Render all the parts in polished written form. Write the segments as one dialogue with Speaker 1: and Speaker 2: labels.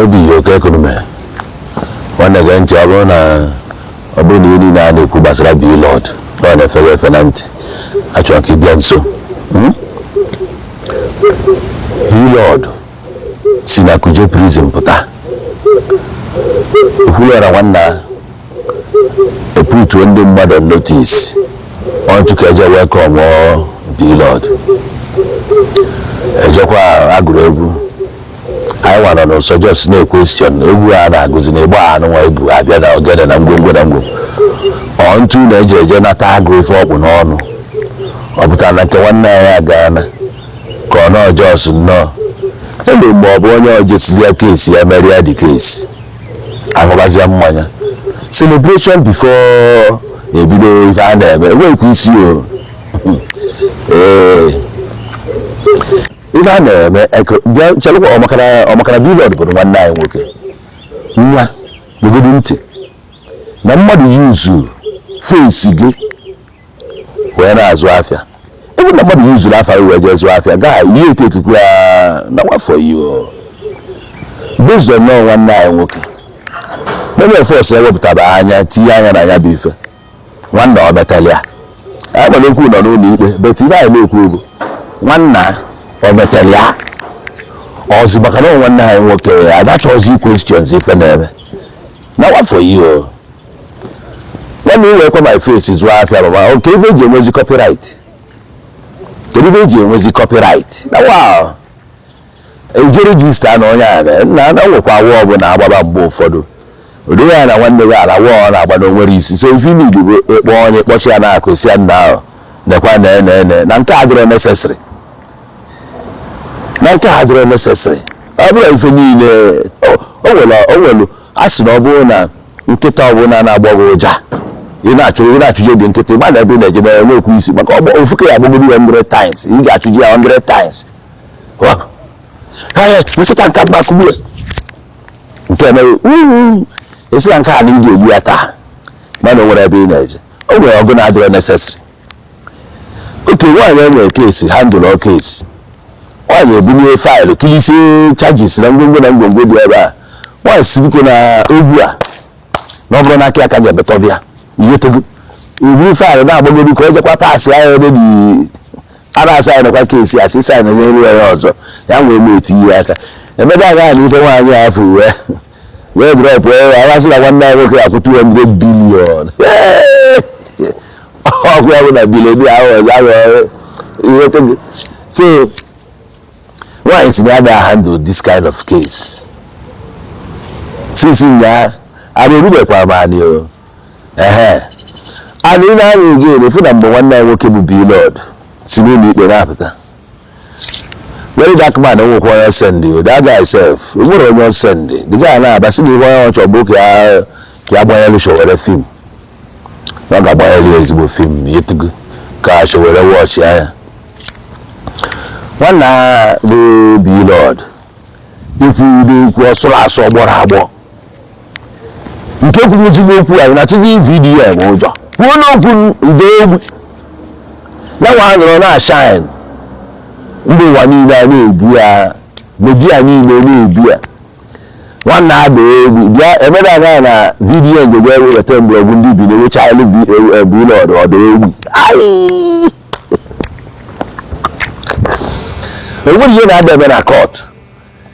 Speaker 1: Obi okay kunume. One again na obuni ni na ne ku basara BLord. No na fewe fenanti. Acho akibia nso. BLord sina kuje prison puta. Hulera wanna put when the mother notice on to keja welcome or BLord. Ejekwa agrebu. I want to know so just no question. Ebu ana gozi na egbo anu wa ebu abia na ogede na ngwongwo na ngwo. On to na eje na ta agree for obu na onu. Obuta na ke wanna ya ga na. Ko no just no. Ele mo bo onye ojesiya case ya meria the case. Agobazia mmanya. Celebration before ebido ife ana eme. We ku isi o. Ifa na eme chelu omakara BLord bụ nwanne anyị nwoke. Nwa gogodu ntị. Na mmadụ use face gị wee na-azụ afịa. Ebe na mmadụ use afịa wee je azụ afịa, ga ihe take kwa na wa for you. Based on no nwanne anyị nwoke. Mebe force ewepụtaba anya tinye anya na ya bụ ife. Nwanne ọ betalia. Agba n'okwu nọ n'ụlọ ikpe, but ife anyị na-ekwu bụ nwanna Obetelia Ozibakano one night okay, that's all the questions if never. Now what for you? When you work on my face is why I feel okay, VJ was the copyright. The VJ was the copyright. Now wow. A register no ya na work our war when I both for do. Do I one day I war about no worries. So if you need it one what you are question now, the one and necessary. Not hardly necessary. Otherwise, well, as no bona, you get out one and a bogoja. You're not getting to man, I've been a general no quiz, but over 100 times. You got to get 100 times. Well, we should come back. Okay, it's like I need you yet. Man, what I've been age. Oh, we're going to do necessary. Okay, why every case, handle all case. Why you bring a file? Kill you charges? I'm going to go there. Why speak na Ubia? No, but I can't get better there. You to you file now, but you can't get pass. I already other side of a case. Yes, it's sign anywhere also. That will meet you at a better guy. If I want you everywhere. Well, I was like one night working for 200 billion. Oh, we have a billion hours. So. Why is the other handle this kind of case? Since in there, I will do a parmano. And in again, if number one night working with BLord, see me meet the after. Very dark man, I will call send you. That guy self, we will not send it. The guy now, but see the one on your book, Kiaboy show a film. Not a boy is a film, yet to cash over the watch. One will BLord. If we do so last or what harbor. You can't go to not video. One open the now one on shine. No one in a beer, maybe beer. One night, another video and the way we attend the windy, which I live BLord or the what do you know that in a court?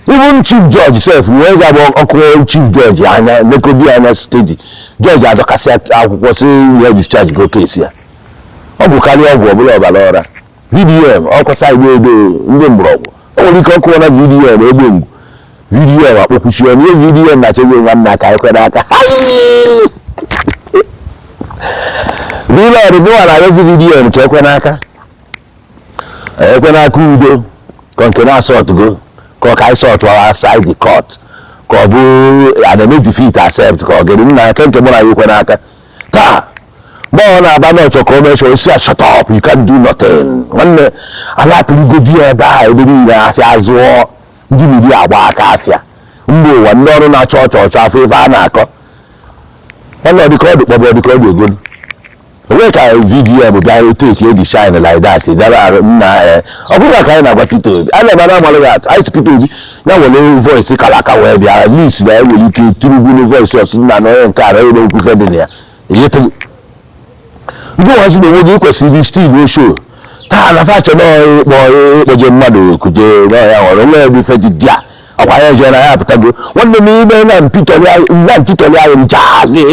Speaker 1: Even Chief Judge says, where Uncle Chief Judge, and they could be on a steady. Judge Adokasi, I was saying, you discharge go case here. Obukali Obo, VDM, Uncle Side, Nimbro. Only Cocoa VDM, VDM, Opushio, VDM, that you run like I could act. BLord, no one, I was a VDM, Chokanaka. Equanakudo. Continue sort to go. Cock I saw to outside the court. Cobu and they defeat ourselves. Getting I think about you can ta. More about your commercial. Shut up. You can't do nothing. One I like to go there by the Afia war. Give me the Awakafia. No one, no church or traffic. One of the code, the good. onwe ka VDM bịa take the shine like that dara nna ọ bụrụ ka anyị na-agwa Peter Obi a na-eme amalụ ya atụ anyị Peter Obi ya nwere voice kalaka wee bịa at least na enwere ike Tinubu voice ọsụ nna na onye nke ara ebe okwu fe dị na ya ejete ndị nwazi na-enwe gị kwesịrị Steve Osho taa na facha ịkpọje mmadụ kuje ya nwere onwe ebe ife dị dia ọkwa ya jee na ya apụtago nwanne m ime na mpitọli anyị ncha gị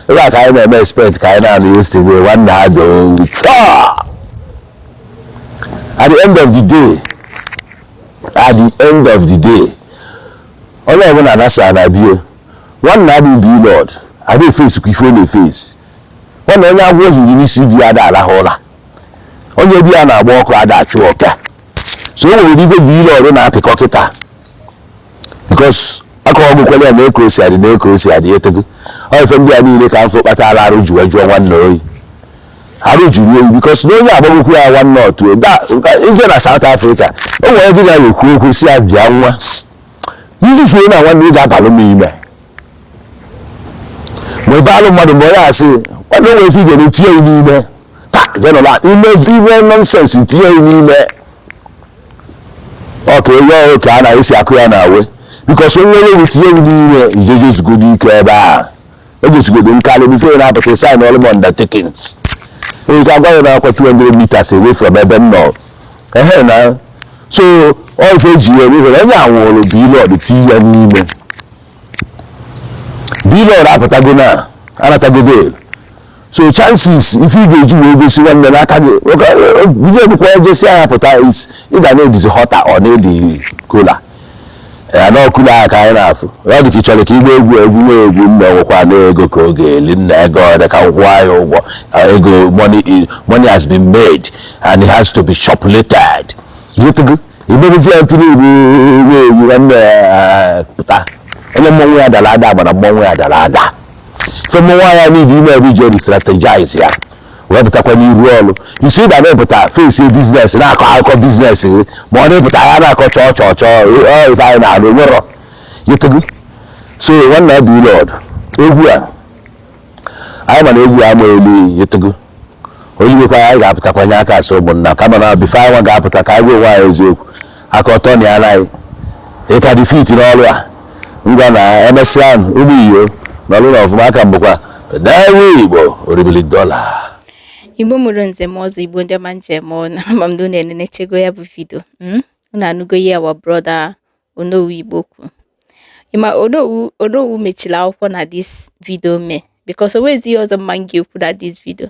Speaker 1: ebe a ka anyị na-eme expect ka anyị na-anụ yesterday nwanne ha do at the end of the day onye ọbụla nasa na bio nwanne abụ BLord adị face kwa ife ọ na-efesi nwanne onye agwọ hiri n'isi bi ada arahụ ụra onye bi ya na-agba ọkụ ada achụ ọka so o nwere ife BLord na-apịkọ kịta because aka ọgwụkwele ya na-eko osi adị etego ọ ife ndị a niile ka mfụ kpatara arụ ju ejuọ nwanne oyi arụ juru oyi because na onye agbagokwu ya nwanne otu ije na South Africa o nwere dị ya na-ekwu okwu si ya bịa nwa izifuo na nwanne ị ga-abalụ m ime ma ebe alụ mmadụ mgbe ya asị nwanne nwere ife ije na tinye ya n'ime taa jenọla ime nonsens tinye ya n'ime ọka onye oke a na-esi akụ ya na awe because onye nwere tinye ya n'ime ijejezugodo ike ebe a egosigodo nkalị bifo na-apụta sign all undertaking onye ka agwa ya na akwa 200 meters away from ebe m nọ ehe na so all ife ji ya nwere onye anwụrụ BLord tinye ya n'ime BLord apụtago na anatago bail so chances ife ị ga-eji wee gosi nwanne n'aka gị ihe bụkwa ejesi anya pụta is ịga na-edizi họta ọ na-edi kola n'ọkụla aka ka anyị na-afụ ọ dị ka ị chọrọ ka igbe egwu nwa egwu mma nwekwa n'ego ka oge eli nna ego ọ ka kwụọ anyị ụgwọ ego money has been made and it has to be shopulated imebezi ya ntụrụ igbo egwu nwanne pụta onye mmọnwụ ya dara ada mana mmọnwụ ya dara ada fe mmọnwụ ya n'ibi ime ebe ije strategize ya wee pụtakwa n'iru ọrụ isi ịga na-epụta face biznes na-akọ akụkọ biznes ma ọ na-epụta ya na-akọ chọọ ife anyị na-arụ nwerọ yetego so nwanne BLord egwu a anyị mana egwu a ma elu yetego oyiwekwa anyị ga-apụtakwanye aka asị ụmụnna kama na bife anyị ga-apụta ka anyị gwa onwe anyị eziokwu aka ọtọ na ya naghị ịka dị fit n'ọrụ a ngwa na emesịa ụmụ iyo n'ọrụ na ọfụma aka mbụkwa Onowu Igbo oribili dọla
Speaker 2: Igbo mụrụ nze m ọzọ Igbo ndị ọma njem na amamdo na-enenechego ya bụ vidio unu anụgo ya wa brother Onowu Igbo kwu ịma Onowu mechiri akwụkwọ na this video me because always ihe ọzọ mma nke ekwu na this video.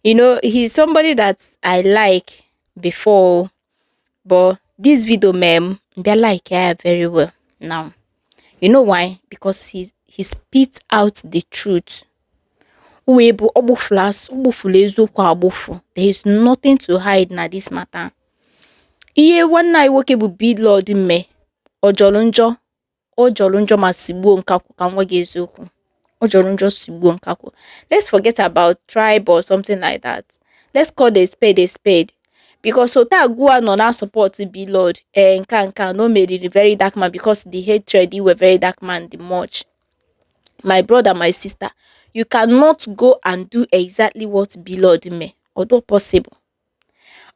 Speaker 2: You know, he's somebody that I like before, but this video meme I like her very well now. You know why? Because he spits out the truth. There is nothing to hide na this matter. Iye one night woke bu BLord me ojolunjo masigbo nkaku ka nwa gezoku. Ojolunjo sigbo nkaku. Let's forget about tribe or something like that. Let's call the spade a spade. Because Ota Gua no na support BLord nka no made it a very dark man because the hatred were very dark man the much. My brother, my sister, you cannot go and do exactly what BLord me. Although possible.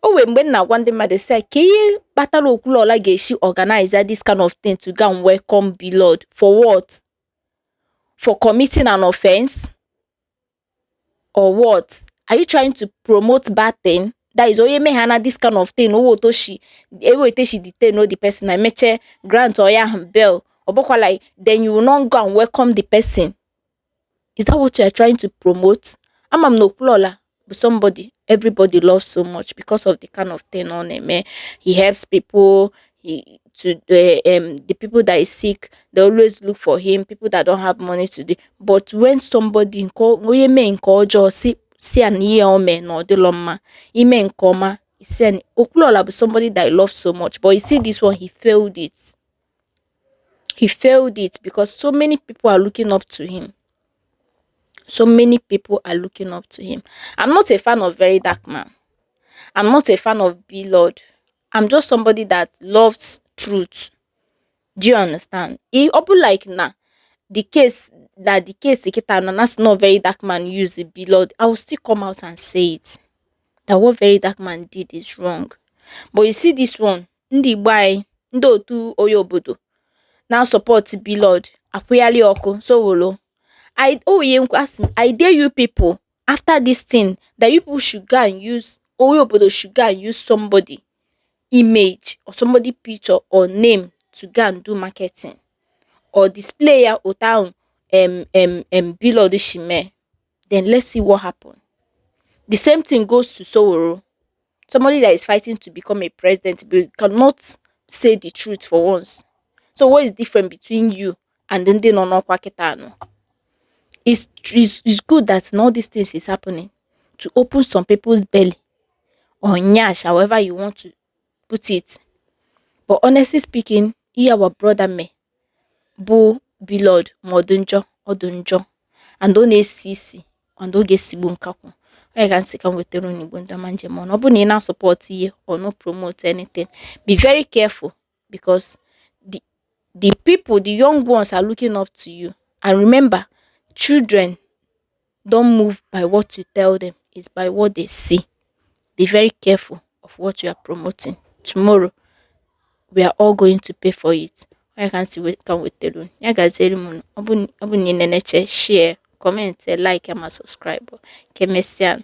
Speaker 2: Oh, when now one day they say, "Can battle okulola geshi organize this kind of thing to go and welcome BLord for what? For committing an offense, or what? Are you trying to promote bad thing? That is oye me hana this kind of thing. Oh, to she detain no the person. I meche grant or ya bell or like then you will not go and welcome the person. Is that what you are trying to promote? I'm no kulola, but somebody everybody loves so much because of the kind of thing on him. He helps people. The people that is sick, they always look for him. People that don't have money to do. But when somebody see an ear no de loma, ime nkoma, he said Okulola somebody that I love so much. But you see this one, he failed it. He failed it because so many people are looking up to him. So many people are looking up to him. I'm not a fan of very dark man. I'm not a fan of BLord. I'm just somebody that loves truth. Do you understand? He open like the case that the case kita na that's not very dark man use it BLord, I will still come out and say it that what very dark man did is wrong. But you see this one, ndị Igbo anyị, ndị otu onye obodo now support BLord akwụyali ọkụ Sowolo. I dare you people after this thing that you people should go and use onye obodo should go and use somebody image or somebody picture or name to go and do marketing or display ya otown BLord shime. Then let's see what happens. The same thing goes to Soworo. Somebody that is fighting to become a president but cannot say the truth for once. So what is different between you and Ndi Nonokwa Ketano? It's good that all these things is happening to open some people's belly or nyash, however you want to put it. But honestly speaking, he our brother me, bu BLord modunjo odunjo and don't CC and don't get sibu nkaku. I can see come with the running bunda manje mon. Obuni now support you or no promote anything. Be very careful because the people, the young ones are looking up to you. And remember, children don't move by what you tell them, it's by what they see. Be very careful of what you are promoting. Tomorrow, we are all going to pay for it. I can see we come with the loan. Ya gazeli mun. Obuni neneche share, comment, like, and subscribe. Kemesian.